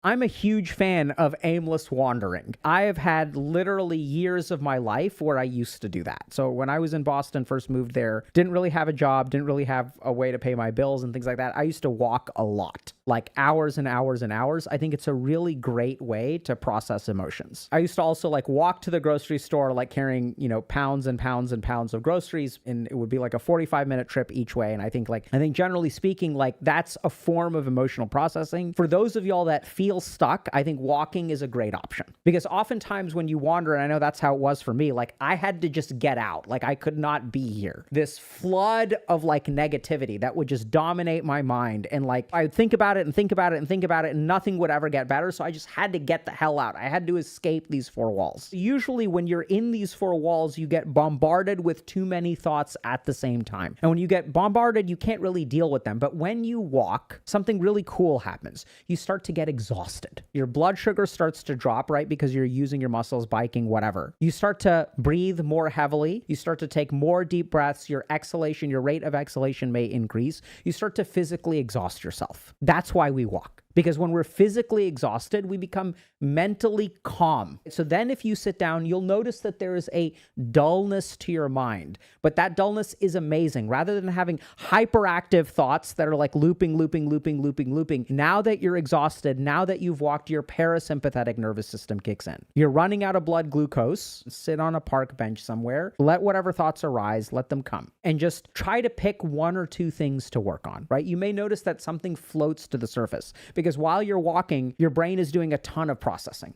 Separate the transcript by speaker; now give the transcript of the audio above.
Speaker 1: I'm a huge fan of aimless wandering. I have had literally years of my life where I used to do that. So when I was in Boston, first moved there, didn't really have a job, didn't really have a way to pay my bills and things like that. I used to walk a lot, like hours and hours and hours. I think it's a really great way to process emotions. I used to also like walk to the grocery store, like carrying, pounds and pounds and pounds of groceries. And it would be like a 45-minute trip each way. And I think generally speaking, like that's a form of emotional processing. For those of y'all that feel stuck, I think walking is a great option, because oftentimes when you wander, and I know that's how it was for me, like I had to just get out. Like I could not be here. This flood of like negativity that would just dominate my mind. And like I would think about it and think about it and think about it, and nothing would ever get better. So I just had to get the hell out. I had to escape these four walls. Usually when you're in these four walls, you get bombarded with too many thoughts at the same time. And when you get bombarded, you can't really deal with them. But when you walk, something really cool happens. You start to get exhausted. Your blood sugar starts to drop, right? Because you're using your muscles, biking, whatever. You start to breathe more heavily. You start to take more deep breaths. Your rate of exhalation may increase. You start to physically exhaust yourself. That's why we walk. Because when we're physically exhausted, we become mentally calm. So then if you sit down, you'll notice that there is a dullness to your mind. But that dullness is amazing. Rather than having hyperactive thoughts that are like looping, now that you're exhausted, now that you've walked, your parasympathetic nervous system kicks in. You're running out of blood glucose. Sit on a park bench somewhere. Let whatever thoughts arise, let them come. And just try to pick one or two things to work on, right? You may notice that something floats to the surface, because while you're walking, your brain is doing a ton of processing.